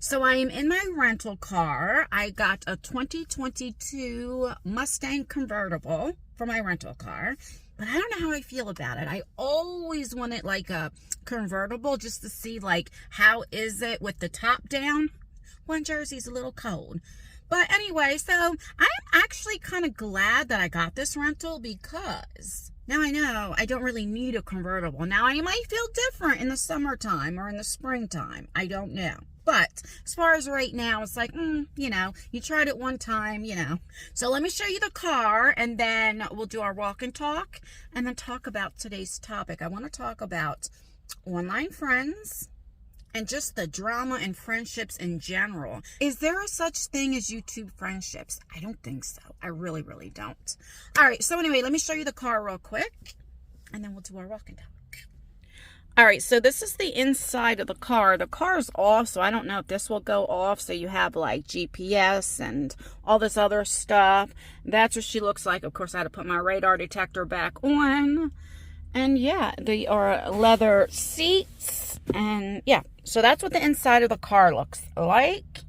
So I am in my rental car. I got a 2022 Mustang convertible for my rental car, but I don't know how I feel about it. I always wanted like a convertible just to see like how is it with the top down. Well, Jersey's a little cold. But anyway, so I'm actually kind of glad that I got this rental because now I know I don't really need a convertible. Now I might feel different in the summertime or in the springtime. I don't know. But as far as right now, it's like, you know, you tried it one time, you know. So let me show you the car and then we'll do our walk and talk and then talk about today's topic. I want to talk about online friends and just the drama and friendships in general. Is there a such thing as YouTube friendships? I don't think so. I really, really don't. All right, so anyway, let me show you the car real quick and then we'll do our walk and talk. All right, so this is the inside of the car. The car is off, so I don't know if this will go off. So you have like GPS and all this other stuff. That's what she looks like. Of course, I had to put my radar detector back on. And yeah, they are leather seats. And yeah, so that's what the inside of the car looks like.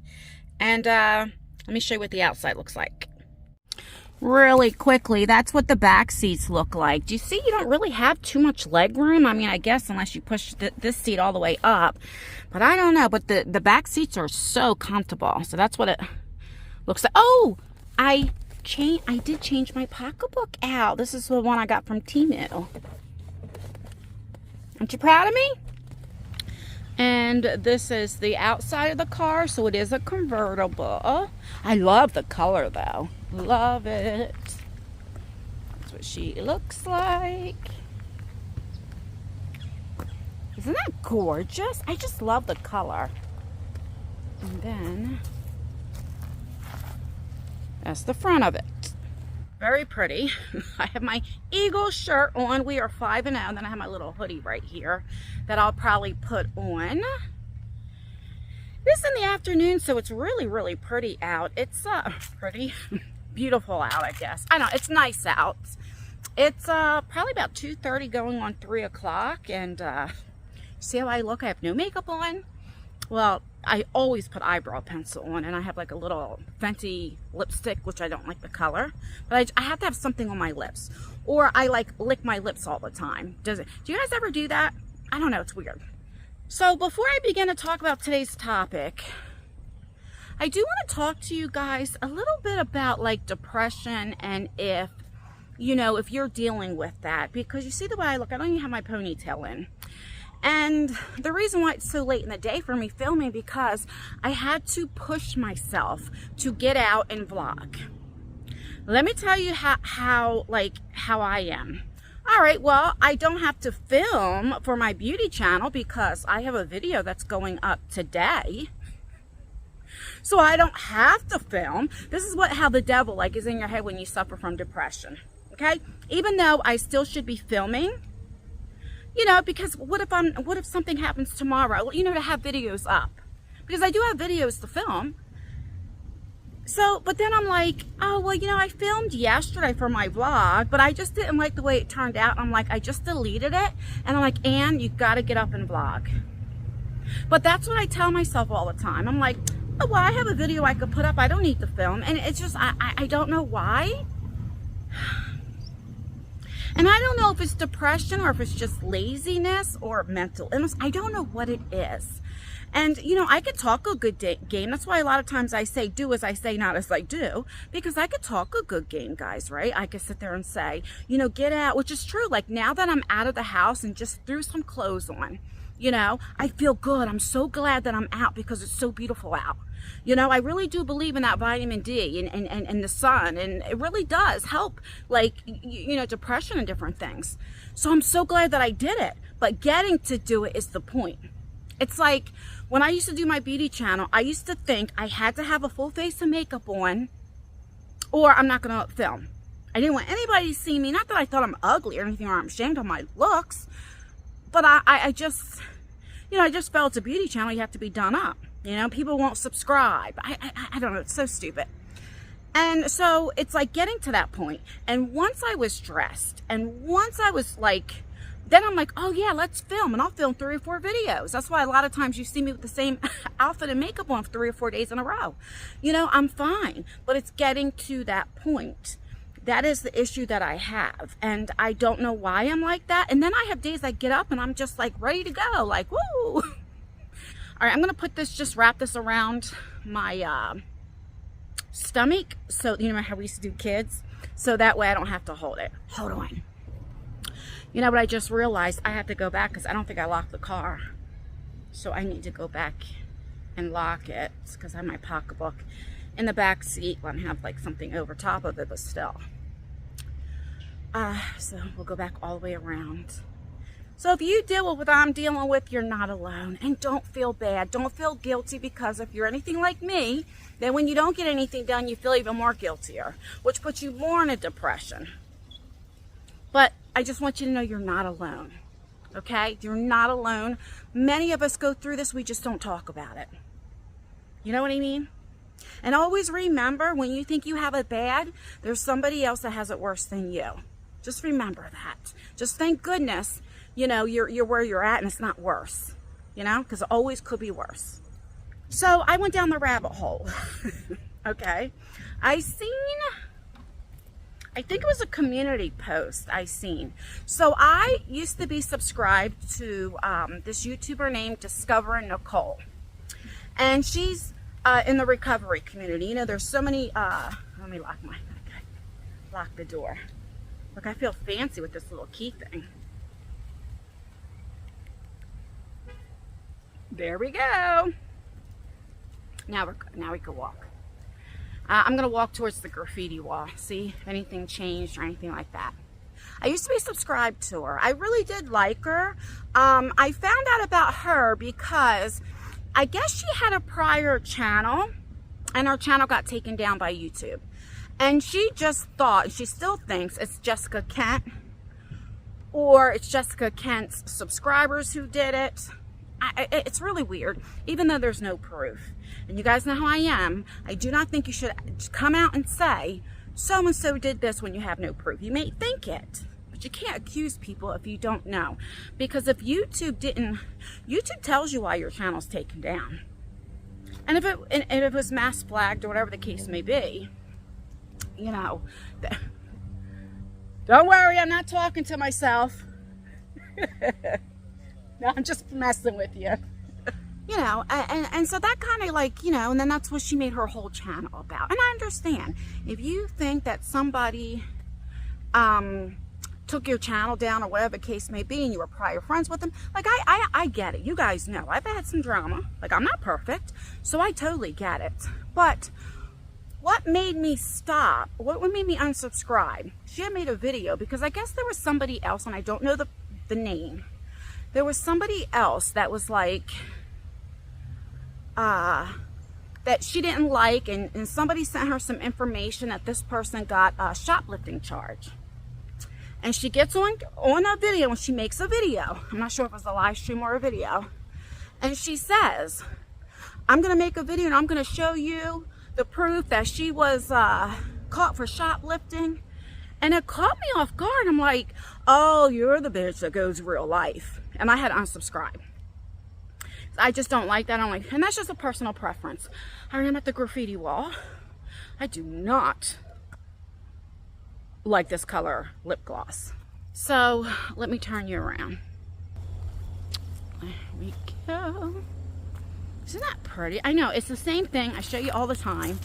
And let me show you what the outside looks like. Really quickly, that's what the back seats look like. Do you see you don't really have too much leg room? I mean, I guess unless you push this seat all the way up. But I don't know. But the back seats are so comfortable. So that's what it looks like. Oh, I did change my pocketbook out. This is the one I got from Temu. Aren't you proud of me? And this is the outside of the car, so it is a convertible. I love the color though. Love it. That's what she looks like. Isn't that gorgeous? I just love the color. And then that's the front of it. Very pretty. I have my Eagle shirt on. We are 5-0. Then I have my little hoodie right here that I'll probably put on. It's in the afternoon, so it's really, really pretty out. It's pretty beautiful out, I guess. I know, it's nice out. It's probably about 2:30 going on 3 o'clock. And see how I look? I have no makeup on. Well, I always put eyebrow pencil on, and I have like a little Fenty lipstick, which I don't like the color, but I have to have something on my lips, or I like lick my lips all the time. Do you guys ever do that? I don't know, it's weird. So before I begin to talk about today's topic, I do want to talk to you guys a little bit about like depression and if you're dealing with that, because you see the way I look, I don't even have my ponytail in. And the reason why it's so late in the day for me filming, because I had to push myself to get out and vlog. Let me tell you how I am. All right, well, I don't have to film for my beauty channel because I have a video that's going up today. So I don't have to film. This is how the devil is in your head when you suffer from depression. Okay? Even though I still should be filming, because what if something happens tomorrow, to have videos up, because I do have videos to film. So, but then I'm like, oh, well, I filmed yesterday for my vlog, but I just didn't like the way it turned out. I'm like, I just deleted it. And I'm like, Ann, you got to get up and vlog. But that's what I tell myself all the time. I'm like, oh, well, I have a video I could put up. I don't need to film. And it's just, I don't know why. And I don't know if it's depression or if it's just laziness or mental illness. I don't know what it is. And, I could talk a good game. That's why a lot of times I say, do as I say, not as I do. Because I could talk a good game, guys, right? I could sit there and say, get out, which is true. Like now that I'm out of the house and just threw some clothes on, I feel good. I'm so glad that I'm out because it's so beautiful out. I really do believe in that vitamin D and the sun, and it really does help, depression and different things. So I'm so glad that I did it, but getting to do it is the point. It's like when I used to do my beauty channel, I used to think I had to have a full face of makeup on or I'm not going to film. I didn't want anybody to see me. Not that I thought I'm ugly or anything, or I'm ashamed of my looks, but I just, I just felt it's a beauty channel. You have to be done up. People won't subscribe. I don't know. It's so stupid. And so it's like getting to that point. And once I was dressed and once I was then I'm like, oh yeah, let's film. And I'll film 3 or 4 videos. That's why a lot of times you see me with the same outfit and makeup on 3 or 4 days in a row. You know, I'm fine. But it's getting to that point. That is the issue that I have. And I don't know why I'm like that. And then I have days I get up and I'm just like ready to go. Like, woo! All right, I'm going to put this, just wrap this around my stomach. So, you know how we used to do kids? So that way I don't have to hold it. Hold on. You know what, I just realized I have to go back because I don't think I locked the car. So I need to go back and lock it because I have my pocketbook in the back seat. I have like something over top of it, but still. So we'll go back all the way around. So if you deal with what I'm dealing with, you're not alone. And don't feel bad. Don't feel guilty, because if you're anything like me, then when you don't get anything done, you feel even more guiltier, which puts you more in a depression. But I just want you to know you're not alone, okay? You're not alone. Many of us go through this, we just don't talk about it. You know what I mean? And always remember, when you think you have it bad, there's somebody else that has it worse than you. Just remember that. Just thank goodness, you know, you're where you're at and it's not worse, you know, because it always could be worse. So I went down the rabbit hole, okay? I think it was a community post I seen. So I used to be subscribed to this YouTuber named Discover Nicole. And she's in the recovery community. You know, there's so many, let me lock the door. Look, I feel fancy with this little key thing. There we go. Now we can walk. I'm going to walk towards the graffiti wall, see if anything changed or anything like that. I used to be subscribed to her. I really did like her. I found out about her because I guess she had a prior channel and her channel got taken down by YouTube. And she just thought, she still thinks it's Jessica Kent, or it's Jessica Kent's subscribers who did it. It's really weird, even though there's no proof. And you guys know how I am. I do not think you should come out and say, so-and-so did this when you have no proof. You may think it, but you can't accuse people if you don't know. Because if YouTube tells you why your channel's taken down. And if it was mass flagged or whatever the case may be, you know, don't worry, I'm not talking to myself. No, I'm just messing with you. You know, and so that kind of like, you know, and then that's what she made her whole channel about. And I understand. If you think that somebody took your channel down or whatever the case may be and you were prior friends with them, like I get it. You guys know I've had some drama. Like, I'm not perfect, so I totally get it. But what made me stop, what made me unsubscribe, she had made a video because I guess there was somebody else, and I don't know the name. There was somebody else that was like, that she didn't like, and somebody sent her some information that this person got a shoplifting charge. And she gets on a video, and she makes a video. I'm not sure if it was a live stream or a video. And she says, I'm going to make a video and I'm going to show you the proof that she was caught for shoplifting. And it caught me off guard. I'm like, oh, you're the bitch that goes real life. And I had to unsubscribe. I just don't like that. I'm like, and that's just a personal preference. I am at the graffiti wall. I do not like this color lip gloss. So let me turn you around. There we go. Isn't that pretty? I know, it's the same thing. I show you all the time.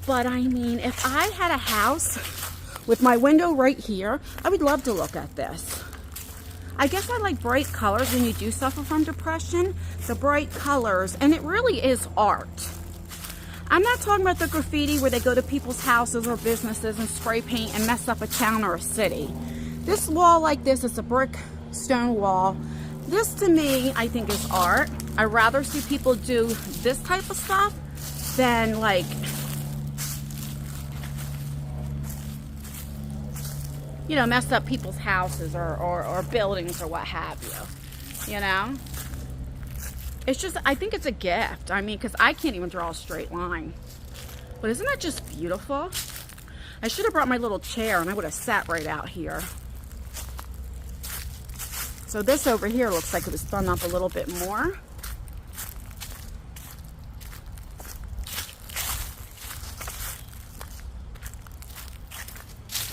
But I mean, if I had a house with my window right here, I would love to look at this. I guess I like bright colors when you do suffer from depression. The bright colors, and it really is art. I'm not talking about the graffiti where they go to people's houses or businesses and spray paint and mess up a town or a city. This wall like this is a brick stone wall. This to me, I think, is art. I'd rather see people do this type of stuff than like, you know, mess up people's houses or buildings or what have you, you know? It's just, I think it's a gift. I mean, because I can't even draw a straight line. But isn't that just beautiful? I should have brought my little chair and I would have sat right out here. So this over here looks like it was done up a little bit more.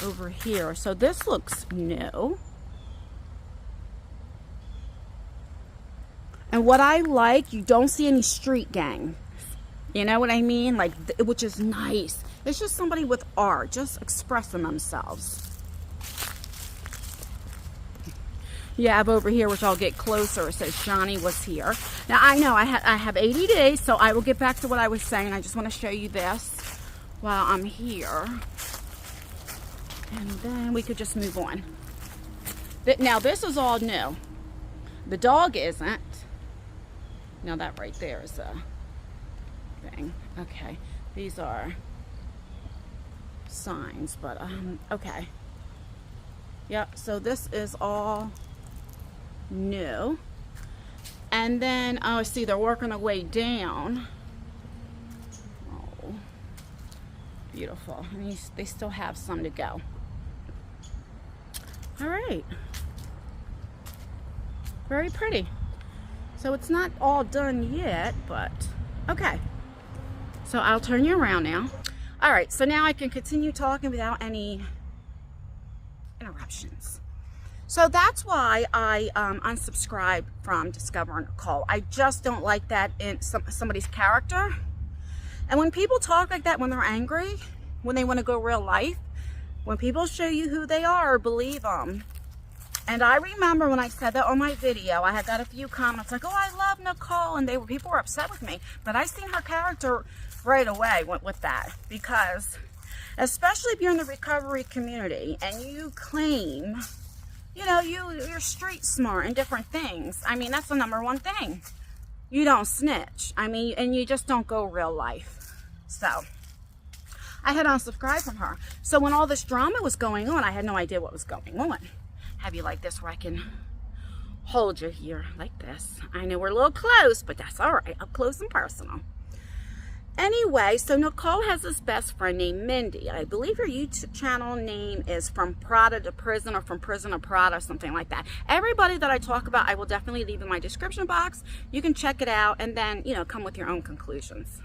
Over here. So this looks new. And what I like, you don't see any street gang. You know what I mean? Like, which is nice. It's just somebody with art, just expressing themselves. You have over here, which I'll get closer, it says Johnny was here. Now, I know I have 80 days, so I will get back to what I was saying. I just want to show you this while I'm here. And then we could just move on. Now, this is all new. The dog isn't. Now, that right there is a thing. Okay. These are signs, but, okay. Yep, so this is all new. And then, oh, see, they're working their way down. Oh, beautiful. And they still have some to go. All right. Very pretty. So it's not all done yet, but okay. So I'll turn you around now. All right, so now I can continue talking without any interruptions. So that's why I unsubscribed from Discover Nicole. I just don't like that in somebody's character. And when people talk like that, when they're angry, when they want to go real life, when people show you who they are, believe them. And I remember when I said that on my video, I had got a few comments like, oh, I love Nicole, and people were upset with me. But I seen her character right away with that, because especially if you're in the recovery community and you claim, you know, you're street smart and different things. I mean, that's the #1 thing. You don't snitch. I mean, and you just don't go real life. So I had unsubscribed from her. So when all this drama was going on, I had no idea what was going on. Have you like this where I can hold you here like this? I know we're a little close, but that's all right. Up close and personal. Anyway, so Nicole has this best friend named Mindy. I believe her YouTube channel name is From Prada to Prison, or From Prison to Prada, or something like that. Everybody that I talk about, I will definitely leave in my description box. You can check it out and then, you know, come with your own conclusions.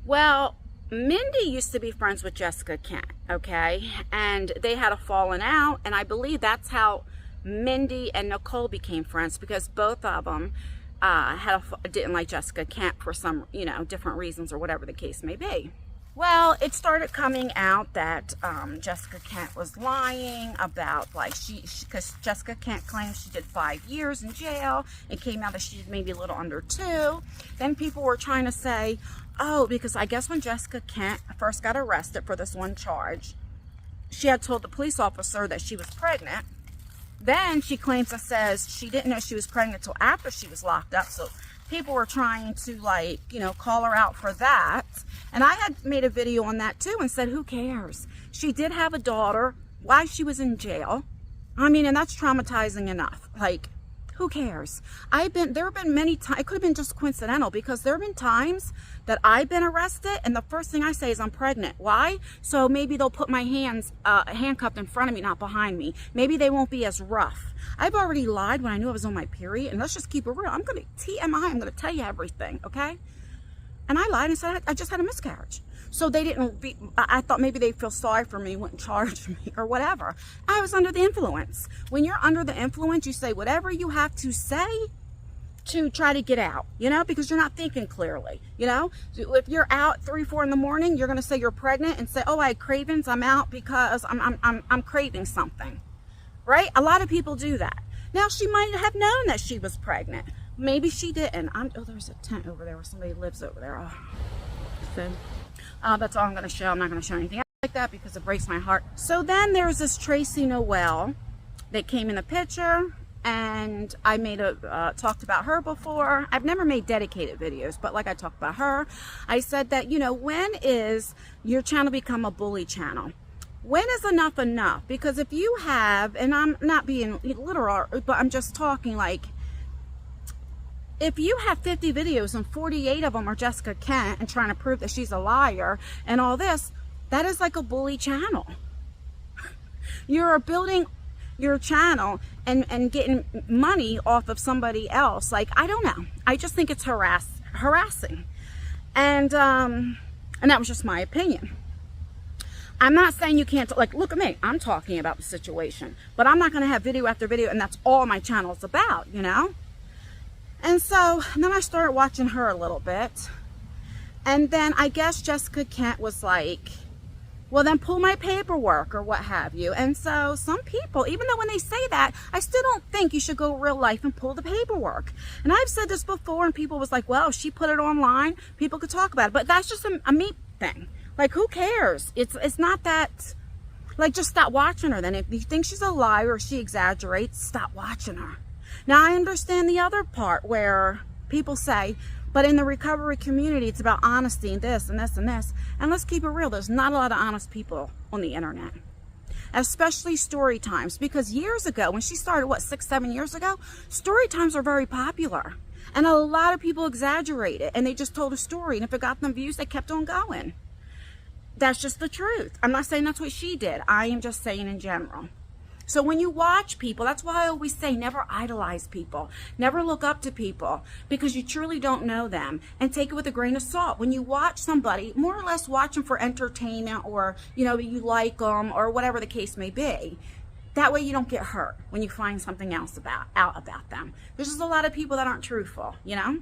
Well, Mindy used to be friends with Jessica Kent, okay? And they had a falling out, and I believe that's how Mindy and Nicole became friends, because both of them didn't like Jessica Kent for some, you know, different reasons or whatever the case may be. Well, it started coming out that Jessica Kent was lying about, like, because Jessica Kent claims she did 5 years in jail. It came out that she did maybe a little under 2. Then people were trying to say, oh, because I guess when Jessica Kent first got arrested for this one charge, she had told the police officer that she was pregnant. Then she claims that says she didn't know she was pregnant until after she was locked up. So people were trying to, like, you know, call her out for that. And I had made a video on that too and said, who cares? She did have a daughter while she was in jail. I mean, and that's traumatizing enough. Like, who cares? There have been many times, it could have been just coincidental, because there have been times that I've been arrested and the first thing I say is I'm pregnant. Why? So maybe they'll put my hands handcuffed in front of me, not behind me. Maybe they won't be as rough. I've already lied when I knew I was on my period, and let's just keep it real. I'm going to TMI, I'm going to tell you everything, okay? And I lied and said I just had a miscarriage. So they didn't, I thought maybe they'd feel sorry for me, wouldn't charge me or whatever. I was under the influence. When you're under the influence, you say whatever you have to say to try to get out, you know, because you're not thinking clearly, you know. If you're out 3, 4 in the morning, you're going to say you're pregnant and say, oh, I had cravings, I'm out because I'm craving something, right? A lot of people do that. Now, she might have known that she was pregnant. Maybe she didn't. Oh, there's a tent over there where somebody lives over there. Oh, so that's all I'm going to show. I'm not going to show anything like that because it breaks my heart. So then there's this Tracy Noel that came in the picture, and I made talked about her before. I've never made dedicated videos, but like I talked about her, I said that, you know, when is your channel become a bully channel? When is enough enough? Because if you have, and I'm not being literal, but I'm just talking like, if you have 50 videos and 48 of them are Jessica Kent and trying to prove that she's a liar and all this, that is like a bully channel. You're building, your channel and getting money off of somebody else. Like, I don't know. I just think it's harassing. And that was just my opinion. I'm not saying you can't, like, look at me. I'm talking about the situation. But I'm not going to have video after video, and that's all my channel is about, you know? And so, and then I started watching her a little bit. And then I guess Jessica Kent was like, well, then pull my paperwork or what have you. And so some people, even though when they say that, I still don't think you should go real life and pull the paperwork. And I've said this before, and people was like, well, if she put it online, people could talk about it. But that's just a me thing. Like, who cares? It's not that, like, just stop watching her then. If you think she's a liar or she exaggerates, stop watching her. Now, I understand the other part where people say, but in the recovery community, it's about honesty and this and this and this. And let's keep it real. There's not a lot of honest people on the internet, especially story times. Because years ago, when she started, what, 6-7 years ago, story times are very popular. And a lot of people exaggerate it. And they just told a story. And if it got them views, they kept on going. That's just the truth. I'm not saying that's what she did. I am just saying in general. So when you watch people, that's why I always say never idolize people. Never look up to people because you truly don't know them, and take it with a grain of salt. When you watch somebody, more or less watch them for entertainment, or, you know, you like them or whatever the case may be. That way you don't get hurt when you find something else out about them. There's just a lot of people that aren't truthful, you know?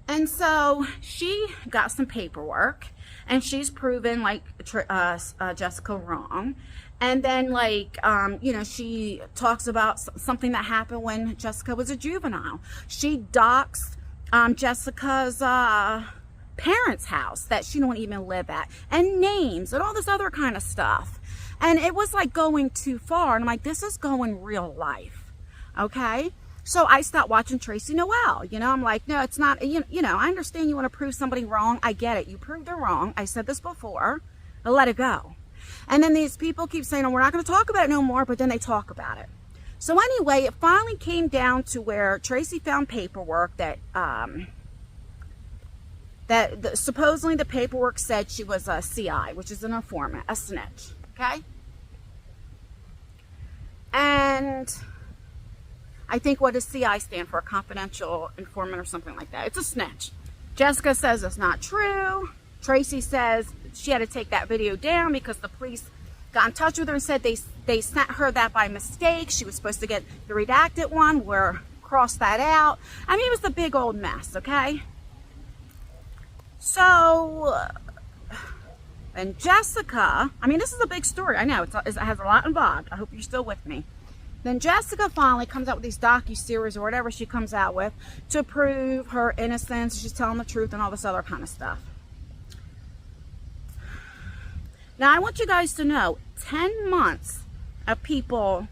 And so she got some paperwork, and she's proven, like, Jessica wrong. And then, like, you know, she talks about something that happened when Jessica was a juvenile. She doxed Jessica's parents' house that she don't even live at, and names and all this other kind of stuff. And it was like going too far. And I'm like, this is going real life. Okay? So I stopped watching Tracy Noel. You know, I'm like, no, it's not, you know, I understand you want to prove somebody wrong. I get it. You proved they're wrong. I said this before, but let it go. And then these people keep saying, oh, we're not going to talk about it no more, but then they talk about it. So anyway, it finally came down to where Tracy found paperwork that, supposedly the paperwork said she was a CI, which is an informant, a snitch, okay? And I think, what does CI stand for? A confidential informant or something like that. It's a snitch. Jessica says it's not true. Tracy says she had to take that video down because the police got in touch with her and said they sent her that by mistake. She was supposed to get the redacted one. We're crossed that out. I mean, it was a big old mess, okay? So, and Jessica, I mean, this is a big story. I know, it has a lot involved. I hope you're still with me. Then Jessica finally comes out with these docu-series or whatever she comes out with to prove her innocence. She's telling the truth and all this other kind of stuff. Now, I want you guys to know, 10 months of people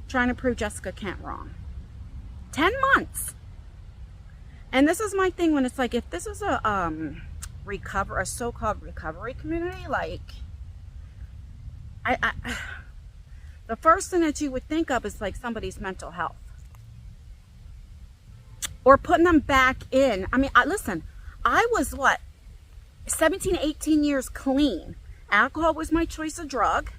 trying to prove Jessica Kent wrong. 10 months. And this is my thing when it's like, if this is a so-called recovery community, like, the first thing that you would think of is like somebody's mental health. Or putting them back in. I mean, listen, I was, what, 17, 18 years clean. Alcohol was my choice of drug.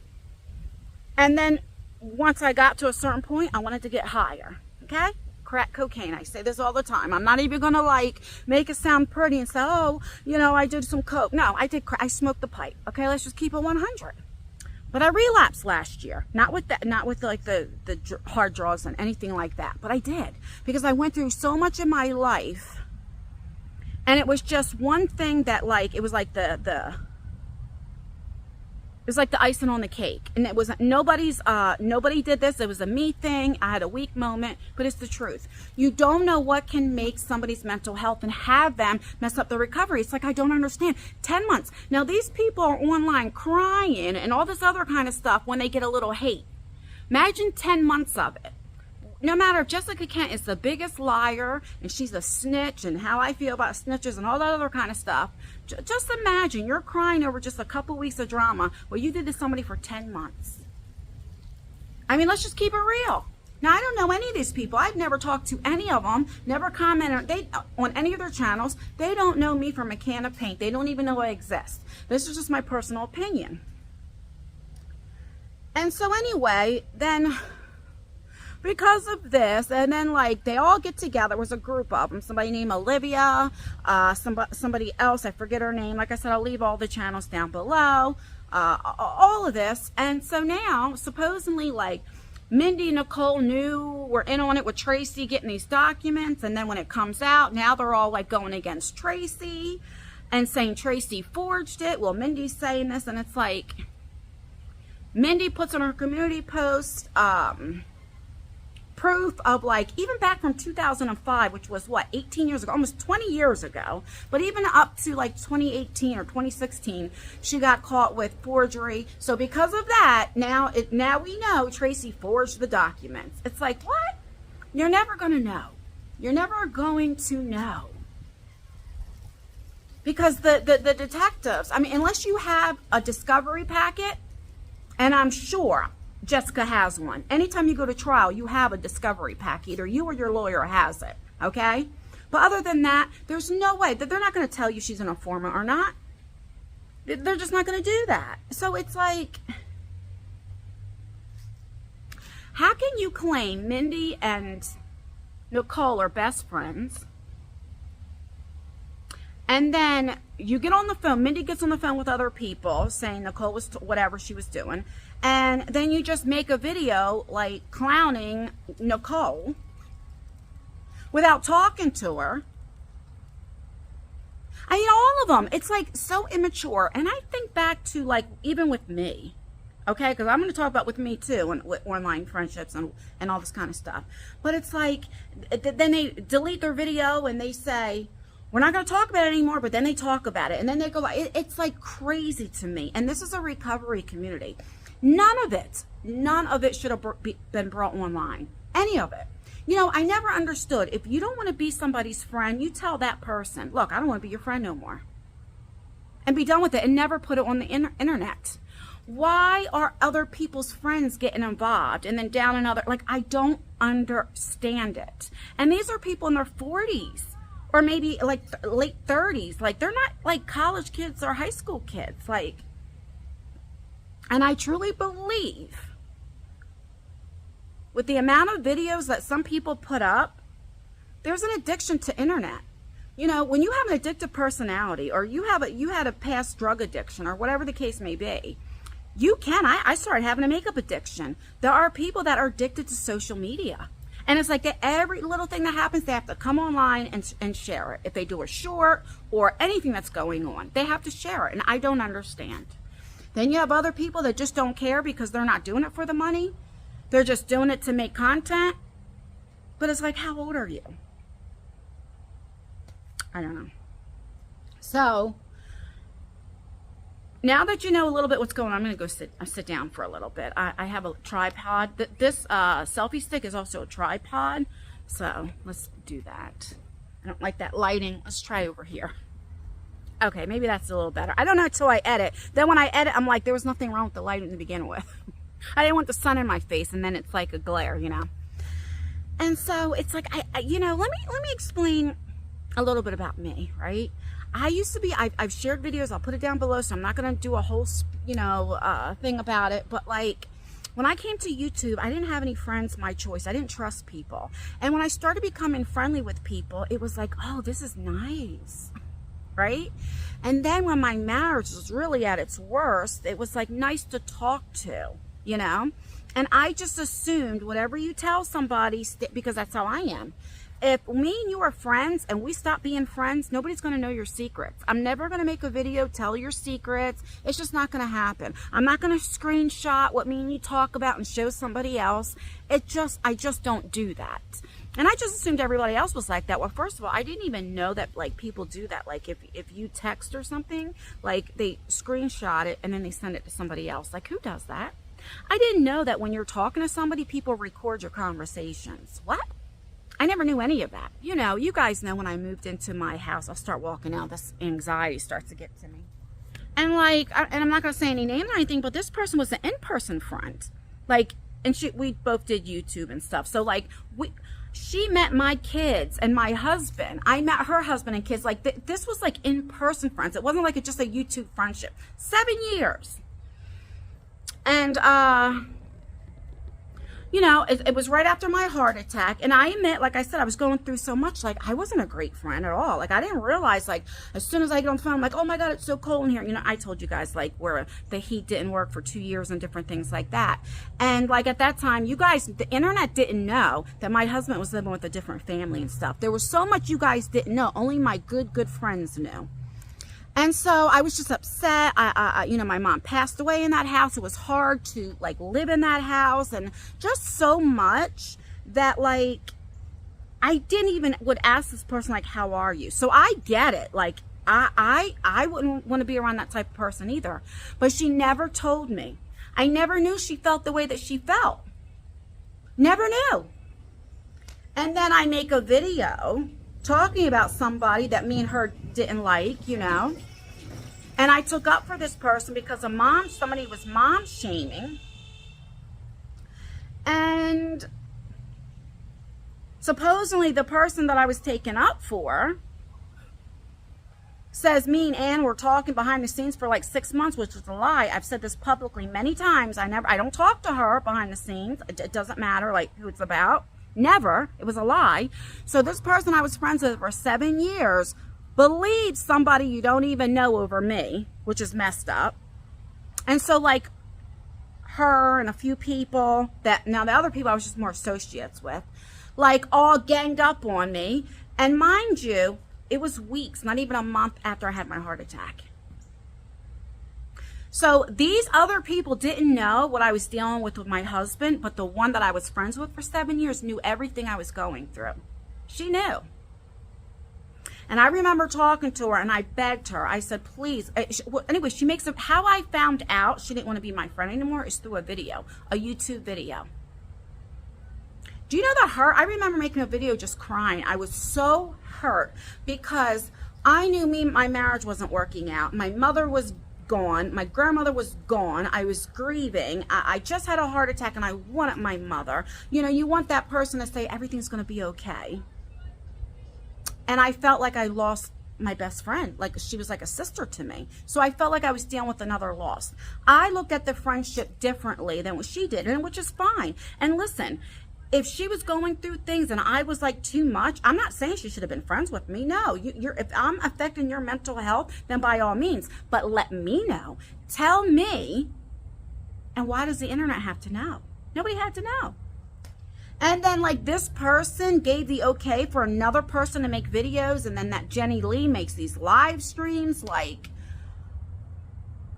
And then once I got to a certain point, I wanted to get higher. Okay? Crack cocaine. I say this all the time. I'm not even going to, like, make it sound pretty and say, oh, you know, I did some coke. No, I smoked the pipe. Okay? Let's just keep it 100. But I relapsed last year. Not with like the hard drugs and anything like that. But I did. Because I went through so much in my life. And it was just one thing that, like, it was like the icing on the cake. And it was nobody did this. It was a me thing. I had a weak moment, but it's the truth. You don't know what can make somebody's mental health and have them mess up their recovery. It's like, I don't understand. 10 months. Now, these people are online crying and all this other kind of stuff when they get a little hate. Imagine 10 months of it. No matter if Jessica Kent is the biggest liar and she's a snitch and how I feel about snitches and all that other kind of stuff, just imagine you're crying over just a couple weeks of drama what you did to somebody for 10 months. I mean, let's just keep it real. Now, I don't know any of these people. I've never talked to any of them, never commented on any of their channels. They don't know me from a can of paint. They don't even know I exist. This is just my personal opinion. And so anyway, then because of this, and then like they all get together. It was a group of them. Somebody named Olivia, somebody else, I forget her name. Like I said, I'll leave all the channels down below. All of this. And so now supposedly like Mindy and Nicole were in on it with Tracy getting these documents, and then when it comes out, now they're all like going against Tracy and saying Tracy forged it. Well, Mindy's saying this, and it's like Mindy puts on her community post proof of like even back from 2005, which was what, 18 years ago, almost 20 years ago, but even up to like 2018 or 2016, she got caught with forgery. So because of that, now we know Tracy forged the documents. It's like, what? You're never going to know. You're never going to know. Because the detectives, I mean, unless you have a discovery packet, and I'm sure Jessica has one. Anytime you go to trial, you have a discovery pack. Either you or your lawyer has it, okay? But other than that, there's no way that they're not going to tell you she's an informant or not. They're just not going to do that. So it's like, how can you claim Mindy and Nicole are best friends, and then you get on the phone, Mindy gets on the phone with other people saying Nicole was whatever she was doing, and then you just make a video like clowning Nicole without talking to her. I mean, all of them. It's like so immature. And I think back to like even with me, okay, because I'm going to talk about with me too, and with online friendships and all this kind of stuff. But it's like then they delete their video and they say, we're not going to talk about it anymore, but then they talk about it. And then they go, it's like crazy to me. And this is a recovery community. None of it should have been brought online. Any of it. You know, I never understood. If you don't want to be somebody's friend, you tell that person, look, I don't want to be your friend no more. And be done with it and never put it on the internet. Why are other people's friends getting involved and then down another? Like, I don't understand it. And these are people in their 40s. Or maybe like late 30s. Like, they're not like college kids or high school kids. Like, and I truly believe with the amount of videos that some people put up, there's an addiction to internet. You know, when you have an addictive personality, or you had a past drug addiction, or whatever the case may be, you can. I started having a makeup addiction. There are people that are addicted to social media. And it's like that every little thing that happens, they have to come online and share it. If they do a short or anything that's going on, they have to share it. And I don't understand. Then you have other people that just don't care because they're not doing it for the money. They're just doing it to make content. But it's like, how old are you? I don't know. So now that you know a little bit what's going on, I'm going to go sit down for a little bit. I have a tripod. This selfie stick is also a tripod. So let's do that. I don't like that lighting. Let's try over here. Okay, maybe that's a little better. I don't know until I edit. Then when I edit, I'm like, there was nothing wrong with the lighting to begin with. I didn't want the sun in my face, and then it's like a glare, you know. And so it's like, you know, let me explain a little bit about me, right? I used to be, I've shared videos, I'll put it down below, so I'm not going to do a whole, you know, thing about it. But like, when I came to YouTube, I didn't have any friends my choice. I didn't trust people. And when I started becoming friendly with people, it was like, oh, this is nice, right? And then when my marriage was really at its worst, it was like nice to talk to, you know? And I just assumed whatever you tell somebody, because that's how I am. If me and you are friends and we stop being friends, nobody's going to know your secrets. I'm never going to make a video, tell your secrets. It's just not going to happen. I'm not going to screenshot what me and you talk about and show somebody else. I just don't do that. And I just assumed everybody else was like that. Well, first of all, I didn't even know that like people do that. Like if you text or something, like they screenshot it and then they send it to somebody else. Like, who does that? I didn't know that when you're talking to somebody, people record your conversations. What? I never knew any of that. You know, you guys know when I moved into my house, I'll start walking out, this anxiety starts to get to me. And like, and I'm not going to say any name or anything, but this person was an in-person friend. Like, and we both did YouTube and stuff. So like, she met my kids and my husband. I met her husband and kids. Like, this was like in-person friends. It wasn't like just a YouTube friendship. 7 years. And, you know, it was right after my heart attack. And I admit, like I said, I was going through so much. Like, I wasn't a great friend at all. Like, I didn't realize, like, as soon as I get on the phone, I'm like, oh my God, it's so cold in here. You know, I told you guys, like, where the heat didn't work for 2 years and different things like that. And, like, at that time, you guys, the internet didn't know that my husband was living with a different family and stuff. There was so much you guys didn't know. Only my good friends knew. And so I was just upset. You know, my mom passed away in that house. It was hard to, like, live in that house, and just so much that, like, I didn't even would ask this person, like, how are you? So I get it. Like, I wouldn't want to be around that type of person either. But she never told me. I never knew she felt the way that she felt. Never knew. And then I make a video talking about somebody that me and her didn't like, you know. And I took up for this person because somebody was mom shaming. And supposedly the person that I was taken up for says me and Ann were talking behind the scenes for like 6 months, which is a lie. I've said this publicly many times. I don't talk to her behind the scenes. It doesn't matter, like, who it's about. Never. It was a lie. So this person I was friends with for 7 years believes somebody you don't even know over me, which is messed up. And so, like, her and a few people that, now the other people I was just more associates with, like, all ganged up on me. And mind you, it was weeks, not even a month after I had my heart attack. So these other people didn't know what I was dealing with my husband, but the one that I was friends with for 7 years knew everything I was going through. She knew. And I remember talking to her, and I begged her. I said, please. Anyway, she makes it. How I found out she didn't want to be my friend anymore is through a video, a YouTube video. Do you know that hurt? I remember making a video just crying. I was so hurt because I knew my marriage wasn't working out. My mother was gone. My grandmother was gone. I was grieving. I just had a heart attack and I wanted my mother. You know, you want that person to say everything's going to be okay. And I felt like I lost my best friend. Like, she was like a sister to me. So I felt like I was dealing with another loss. I looked at the friendship differently than what she did, and which is fine. And listen, if she was going through things and I was like too much, I'm not saying she should have been friends with me. No, if I'm affecting your mental health, then by all means. But let me know. Tell me. And why does the internet have to know? Nobody had to know. And then, like, this person gave the okay for another person to make videos, and then that Jenny Lee makes these live streams, like,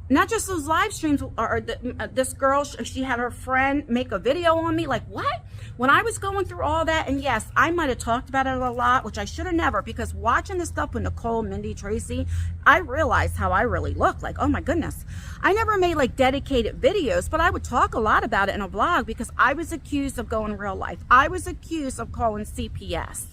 not just those live streams, or this girl, she had her friend make a video on me. Like, what? When I was going through all that, and yes, I might have talked about it a lot, which I should have never, because watching this stuff with Nicole, Mindy, Tracy, I realized how I really look. Like, oh my goodness. I never made, like, dedicated videos, but I would talk a lot about it in a vlog because I was accused of going real life. I was accused of calling CPS.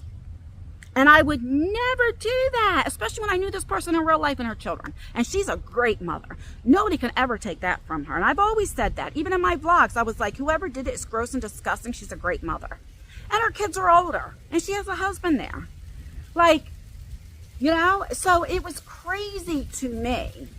And I would never do that, especially when I knew this person in real life and her children. And she's a great mother. Nobody can ever take that from her. And I've always said that. Even in my vlogs, I was like, whoever did it is gross and disgusting. She's a great mother. And her kids are older. And she has a husband there. Like, you know? So it was crazy to me.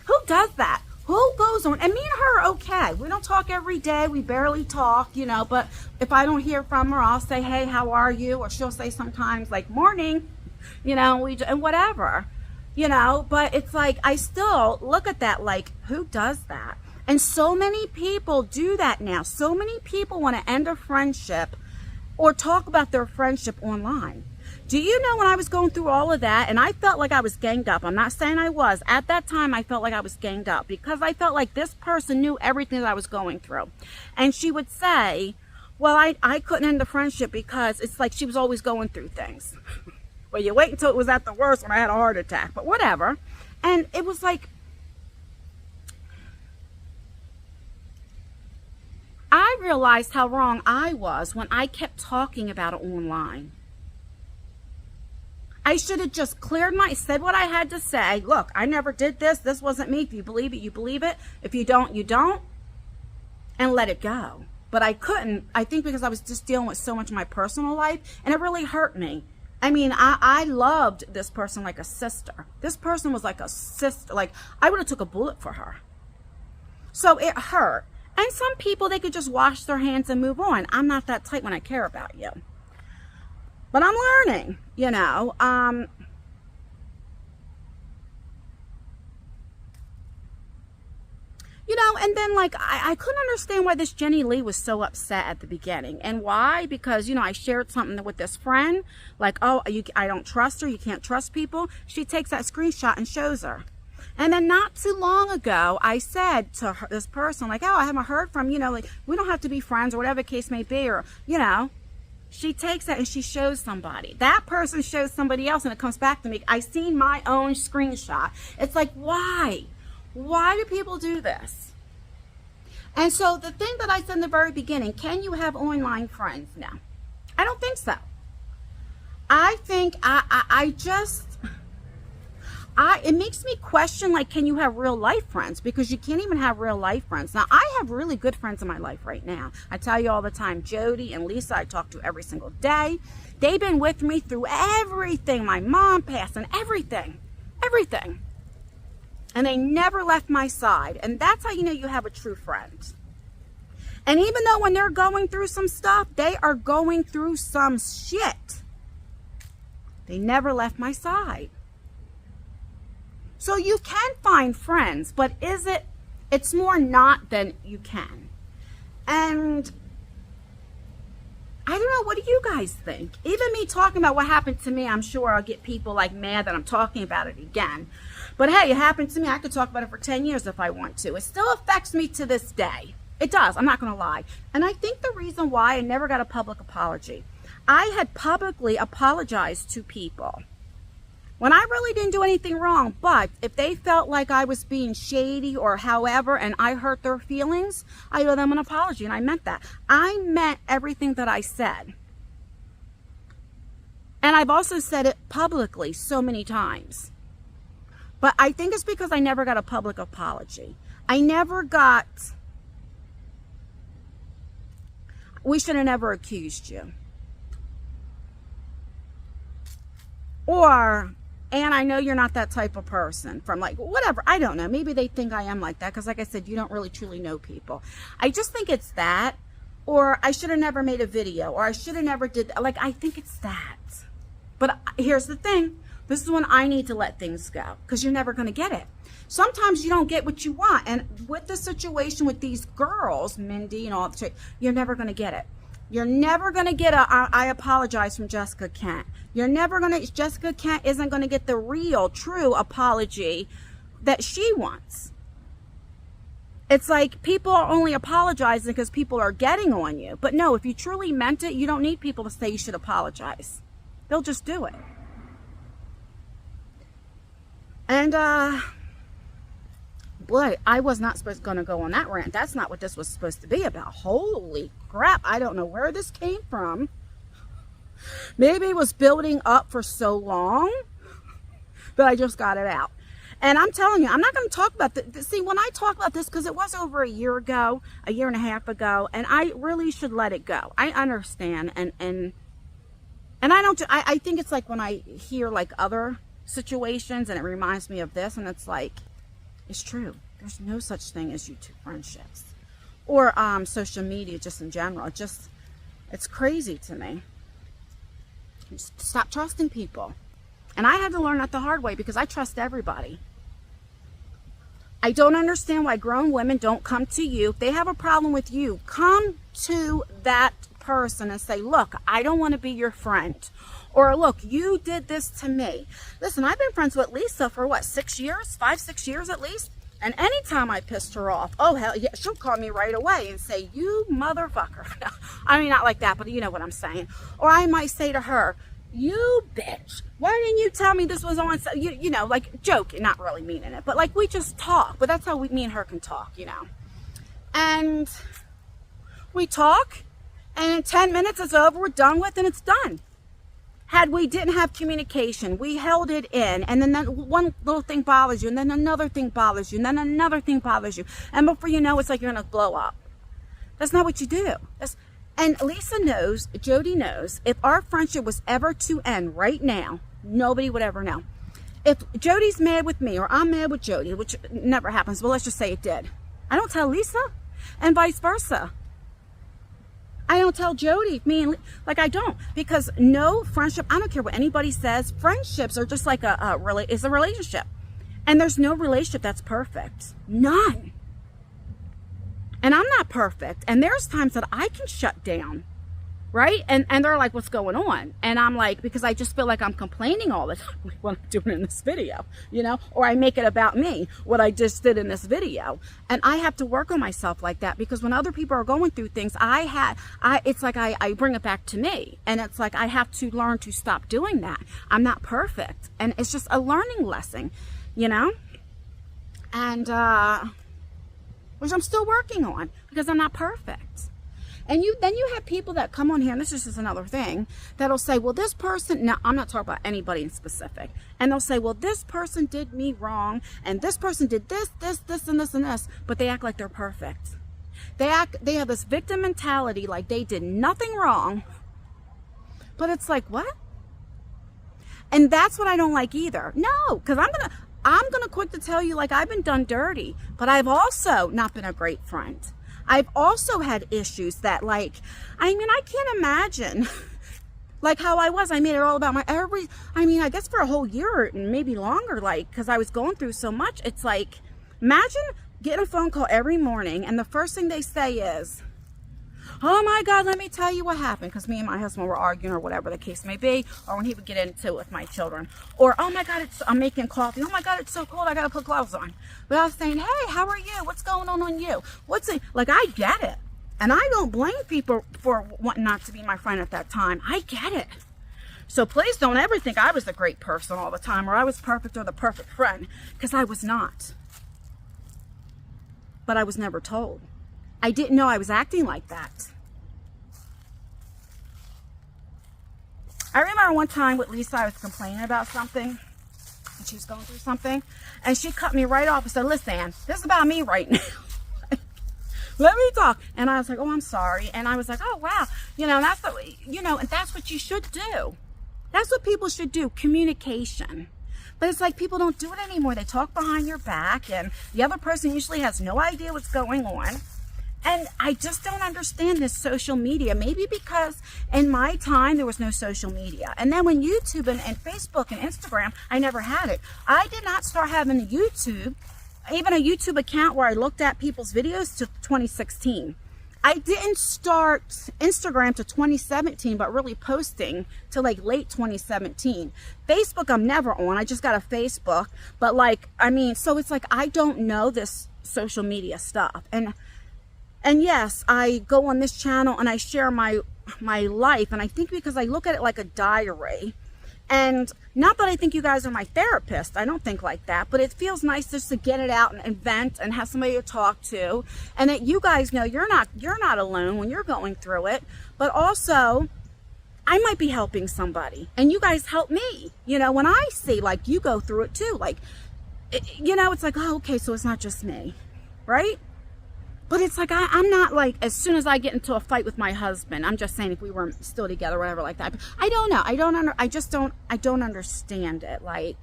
Who does that? Who goes on? And me and her are okay. We don't talk every day. We barely talk, you know. But if I don't hear from her, I'll say, hey, how are you? Or she'll say sometimes, like, morning, you know, and whatever, you know. But it's like, I still look at that like, who does that? And so many people do that now. So many people want to end a friendship or talk about their friendship online. Do you know, when I was going through all of that, and I felt like I was ganged up. I'm not saying I was. At that time, I felt like I was ganged up because I felt like this person knew everything that I was going through. And she would say, well, I couldn't end the friendship because it's like she was always going through things. Well, you wait until it was at the worst when I had a heart attack, but whatever. And it was like, I realized how wrong I was when I kept talking about it online. I should have just said what I had to say. Look, I never did this. This wasn't me. If you believe it, you believe it. If you don't, you don't. And let it go. But I couldn't, I think because I was just dealing with so much of my personal life, and it really hurt me. I mean, I loved this person like a sister. This person was like a sister. Like, I would have took a bullet for her. So it hurt. And some people, they could just wash their hands and move on. I'm not that type when I care about you. But I'm learning, you know. You know, and then, like, I couldn't understand why this Jenny Lee was so upset at the beginning. And why? Because, you know, I shared something with this friend. Like, oh, I don't trust her. You can't trust people. She takes that screenshot and shows her. And then not too long ago, I said to her, this person, like, oh, I haven't heard from, you know, like, we don't have to be friends or whatever the case may be. Or, you know, she takes that and she shows somebody. That person shows somebody else and it comes back to me. I seen my own screenshot. It's like, why? Why do people do this? And so the thing that I said in the very beginning, can you have online friends now? I don't think so. I think it makes me question, like, can you have real life friends? Because you can't even have real life friends. Now, I have really good friends in my life right now. I tell you all the time, Jody and Lisa, I talk to every single day. They've been with me through everything. My mom passed and everything. And they never left my side. And that's how you know you have a true friend. And even though when they're going through some stuff, they are going through some shit. They never left my side. So you can find friends, but it's more not than you can. And I don't know, what do you guys think? Even me talking about what happened to me, I'm sure I'll get people like mad that I'm talking about it again. But hey, it happened to me. I could talk about it for 10 years if I want to. It still affects me to this day. It does. I'm not going to lie. And I think the reason why I never got a public apology, I had publicly apologized to people when I really didn't do anything wrong. But if they felt like I was being shady or however, and I hurt their feelings, I owe them an apology. And I meant that. I meant everything that I said. And I've also said it publicly so many times. But I think it's because I never got a public apology. We should have never accused you. And I know you're not that type of person, from like, whatever, I don't know. Maybe they think I am like that because, like I said, you don't really truly know people. I just think it's that. Or I should have never made a video. Or I should have never did, like, I think it's that. But here's the thing. This is when I need to let things go, because you're never going to get it. Sometimes you don't get what you want. And with the situation with these girls, Mindy and all that, you're never going to get it. You're never going to get I apologize from Jessica Kent. Jessica Kent isn't going to get the real, true apology that she wants. It's like people are only apologizing because people are getting on you. But no, if you truly meant it, you don't need people to say you should apologize. They'll just do it. And, boy, I was not going to go on that rant. That's not what this was supposed to be about. Holy crap. I don't know where this came from. Maybe it was building up for so long, but I just got it out. And I'm telling you, I'm not going to talk about this. See, when I talk about this, because it was over a year ago, a year and a half ago, and I really should let it go. I understand. And I think it's like when I hear like other situations and it reminds me of this, and it's like, it's true. There's no such thing as YouTube friendships or social media just in general. It's crazy to me. Just stop trusting people. And I had to learn that the hard way because I trust everybody. I don't understand why grown women don't come to you. If they have a problem with you, come to that person and say, look, I don't want to be your friend. Or look, you did this to me. Listen, I've been friends with Lisa for what, 6 years? 5-6 years at least? And anytime I pissed her off, oh hell yeah, she'll call me right away and say, you motherfucker. I mean, not like that, but you know what I'm saying. Or I might say to her, you bitch, why didn't you tell me this was on, you know, like joking, not really meaning it, but like we just talk. But that's how me and her can talk, you know. And we talk, and in 10 minutes it's over, we're done with, and it's done. Had we didn't have communication, we held it in, and then that one little thing bothers you, and then another thing bothers you, and then another thing bothers you, and before you know, it's like you're gonna blow up. That's not what you do. And Lisa knows, Jody knows, if our friendship was ever to end right now, nobody would ever know. If Jody's mad with me or I'm mad with Jody, which never happens, but let's just say it did, I don't tell Lisa, and vice versa. I don't tell Jody, like I don't, because no friendship, I don't care what anybody says, friendships are just like a relationship. And there's no relationship that's perfect. None. And I'm not perfect. And there's times that I can shut down, right? And they're like, what's going on? And I'm like, because I just feel like I'm complaining all the time, like what I'm doing in this video, you know, or I make it about me, what I just did in this video. And I have to work on myself like that, because when other people are going through things, it's like I bring it back to me. And it's like, I have to learn to stop doing that. I'm not perfect. And it's just a learning lesson, you know? And, which I'm still working on, because I'm not perfect. And then you have people that come on here, and this is just another thing, that'll say, well, this person, now I'm not talking about anybody in specific, and they'll say, well, this person did me wrong, and this person did this, and this, but they act like they're perfect. They have this victim mentality, like they did nothing wrong, but it's like, what? And that's what I don't like either. No, because I'm gonna quick to tell you, like, I've been done dirty, but I've also not been a great friend. I've also had issues that, like, I can't imagine like how I was. I made it all about I guess for a whole year and maybe longer, like, because I was going through so much. It's like, imagine getting a phone call every morning and the first thing they say is, oh my God, let me tell you what happened, because me and my husband were arguing, or whatever the case may be, or when he would get into it with my children, or oh my God, I'm making coffee, oh my God, it's so cold, I gotta put gloves on. But I was saying, hey, how are you? What's going on you? Like, I get it. And I don't blame people for wanting not to be my friend at that time. I get it. So please don't ever think I was the great person all the time, or I was perfect or the perfect friend, because I was not. But I was never told. I didn't know I was acting like that. I remember one time with Lisa, I was complaining about something, and she was going through something, and she cut me right off and said, listen, Ann, this is about me right now. Let me talk. And I was like, oh, I'm sorry. And I was like, oh, wow. You know, and that's what you should do. That's what people should do, communication. But it's like people don't do it anymore. They talk behind your back, and the other person usually has no idea what's going on. And I just don't understand this social media. Maybe because in my time, there was no social media. And then when YouTube and Facebook and Instagram, I never had it. I did not start having a YouTube, even a YouTube account where I looked at people's videos, to 2016. I didn't start Instagram to 2017, but really posting to like late 2017. Facebook, I'm never on. I just got a Facebook. But like, so it's like, I don't know this social media stuff. And yes, I go on this channel and I share my life. And I think because I look at it like a diary. And not that I think you guys are my therapist. I don't think like that. But it feels nice just to get it out and vent and have somebody to talk to. And that you guys know you're not alone when you're going through it. But also, I might be helping somebody. And you guys help me. You know, when I see, like, you go through it too. Like, it's like, oh, okay, so it's not just me. Right? But it's like, I'm not like, as soon as I get into a fight with my husband, I'm just saying if we were still together, whatever like that. I don't know. I don't understand it. Like,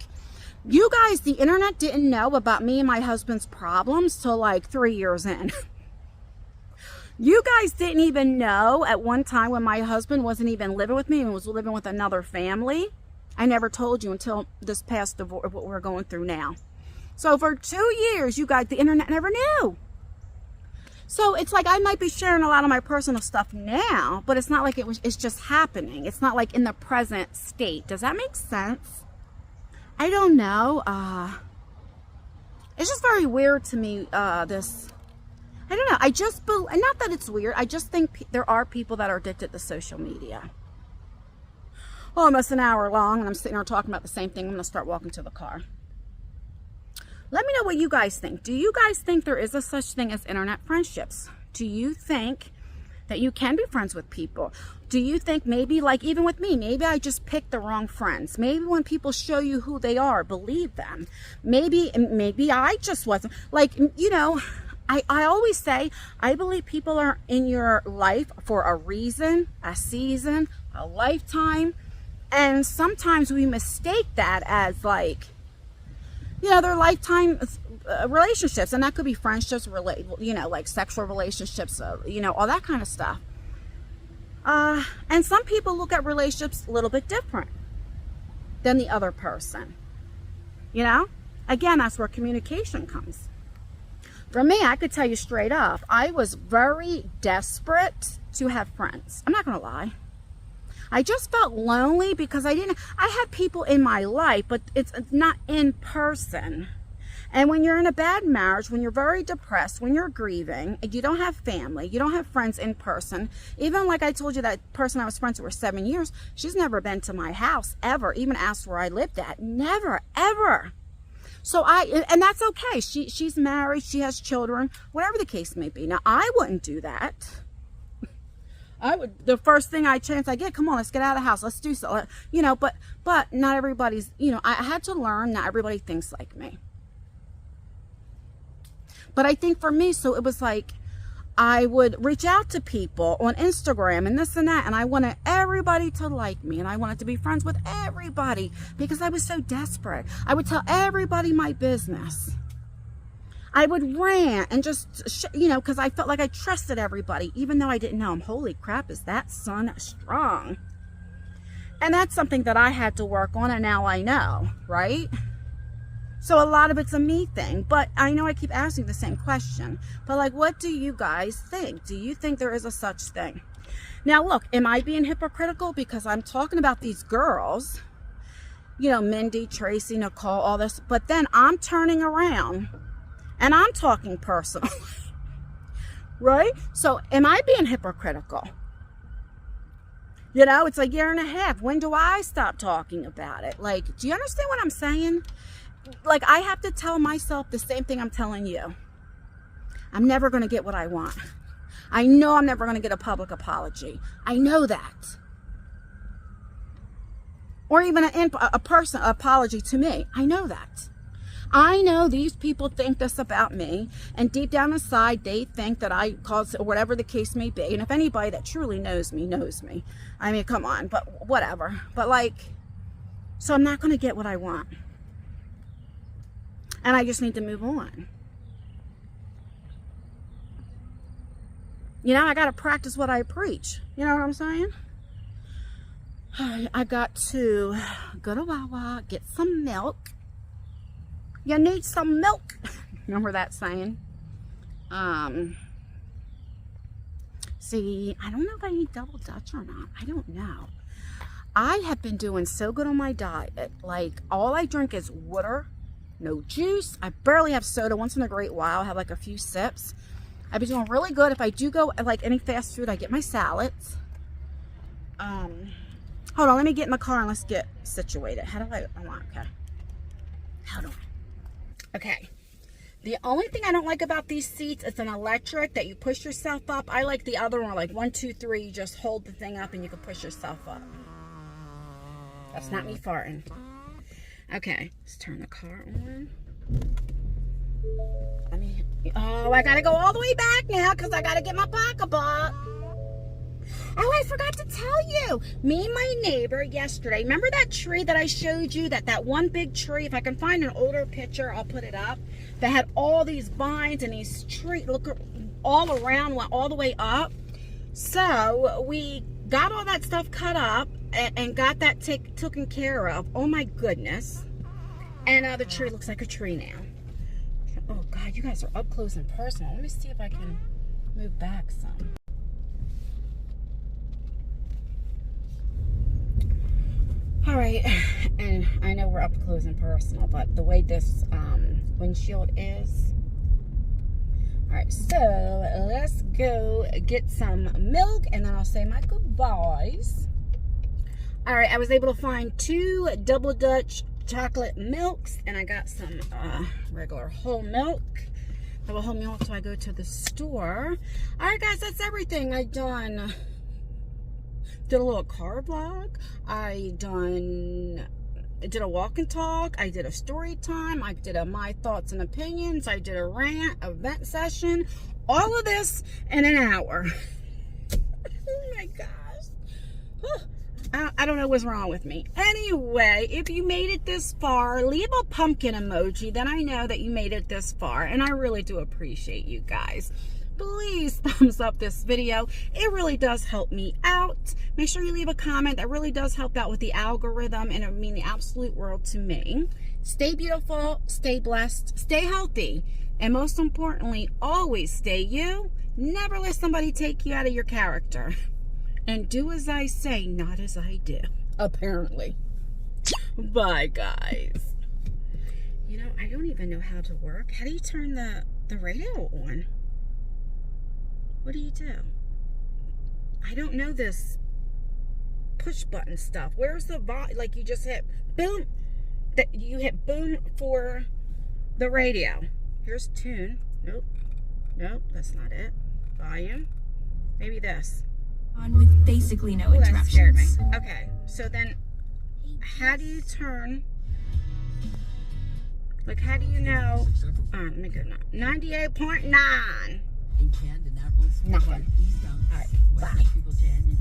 you guys, the internet didn't know about me and my husband's problems till like 3 years in. You guys didn't even know at one time when my husband wasn't even living with me and was living with another family. I never told you until this past divorce, what we're going through now. So for 2 years, you guys, the internet never knew. So it's like I might be sharing a lot of my personal stuff now, but it's not like it's just happening. It's not like in the present state. Does that make sense? I don't know. It's just very weird to me, I don't know. Not that it's weird. I just think there are people that are addicted to social media. Almost an hour long, and I'm sitting here talking about the same thing. I'm going to start walking to the car. Let me know what you guys think. Do you guys think there is a such thing as internet friendships? Do you think that you can be friends with people? Do you think maybe, like even with me, maybe I just picked the wrong friends? Maybe when people show you who they are, believe them. Maybe I just wasn't. Like, you know, I always say, I believe people are in your life for a reason, a season, a lifetime. And sometimes we mistake that as like, you know, they're lifetime relationships, and that could be friendships, you know, like sexual relationships, you know, all that kind of stuff. And some people look at relationships a little bit different than the other person. You know, again, that's where communication comes. For me, I could tell you straight up, I was very desperate to have friends. I'm not gonna lie. I just felt lonely because I had people in my life, but it's not in person. And when you're in a bad marriage, when you're very depressed, when you're grieving, and you don't have family, you don't have friends in person, even like I told you, that person I was friends with for 7 years, she's never been to my house ever, even asked where I lived at. Never, ever. So and that's okay. She's married, she has children, whatever the case may be. Now, I wouldn't do that. The first thing chance I get, come on, let's get out of the house, let's do so, you know, but not everybody's, you know, I had to learn not everybody thinks like me. But I think for me, so it was like, I would reach out to people on Instagram and this and that, and I wanted everybody to like me, and I wanted to be friends with everybody because I was so desperate. I would tell everybody my business. I would rant and just, you know, because I felt like I trusted everybody, even though I didn't know them. Holy crap, is that son strong? And that's something that I had to work on, and now I know, right? So a lot of it's a me thing, but I know I keep asking the same question. But like, what do you guys think? Do you think there is a such thing? Now, look, am I being hypocritical because I'm talking about these girls, you know, Mindy, Tracy, Nicole, all this, but then I'm turning around and I'm talking personal, right? So am I being hypocritical? You know, it's a year and a half. When do I stop talking about it? Like, do you understand what I'm saying? Like, I have to tell myself the same thing I'm telling you. I'm never going to get what I want. I know I'm never going to get a public apology. I know that. Or even a personal apology to me. I know that. I know these people think this about me, and deep down inside, they think that I caused, or whatever the case may be. And if anybody that truly knows me, knows me. I mean, come on, but whatever. But like, so I'm not going to get what I want. And I just need to move on. You know, I got to practice what I preach. You know what I'm saying? I got to go to Wawa, get some milk. You need some milk. Remember that saying? See, I don't know if I need double Dutch or not. I don't know. I have been doing so good on my diet. Like, all I drink is water. No juice. I barely have soda. Once in a great while, I have like a few sips. I've been doing really good. If I do go like any fast food, I get my salads. Hold on, let me get in the car and let's get situated. How do I want? Okay. Hold on. Okay. The only thing I don't like about these seats, it's an electric that you push yourself up. I like the other one, like 1, 2, 3. You just hold the thing up and you can push yourself up. That's not me farting. Okay, let's turn the car on. I gotta go all the way back now because I gotta get my pocketbook. Oh, I forgot to tell you. Me and my neighbor yesterday, remember that tree that I showed you? That one big tree, if I can find an older picture, I'll put it up. That had all these vines and these trees, look, all around, went all the way up. So we got all that stuff cut up and got that taken care of. Oh my goodness. And the tree looks like a tree now. Oh God, you guys are up close and personal. Let me see if I can move back some. All right, and I know we're up close and personal, but the way this windshield is. All right, so let's go get some milk and then I'll say my goodbyes. All right, I was able to find 2 double Dutch chocolate milks, and I got some regular whole milk. Double whole milk, so I go to the store. All right, guys, that's everything. I did a little car vlog. I did a walk and talk. I did a story time. I did a my thoughts and opinions. I did a rant, a vent session. All of this in an hour. Oh my gosh. I don't know what's wrong with me. Anyway, if you made it this far, leave a pumpkin emoji. Then I know that you made it this far. And I really do appreciate you guys. Please thumbs up this video. It really does help me out. Make sure you leave a comment. That really does help out with the algorithm, and it would mean the absolute world to me. Stay beautiful, stay blessed, stay healthy, and most importantly, always stay you. Never let somebody take you out of your character. And do as I say, not as I do. Apparently. Bye, guys. You know, I don't even know how to work. How do you turn the radio on? What do you do? I don't know this push button stuff. Where's the volume? Like, you just hit boom. That you hit boom for the radio. Here's tune. Nope. Nope, that's not it. Volume. Maybe this. On with basically no interruptions. That scared me. Okay, so then how do you turn? Like, how do you know? Let me go now. 98.9. In Camden, Apples, Nothing. Eastbound, All right, West bye. People 10,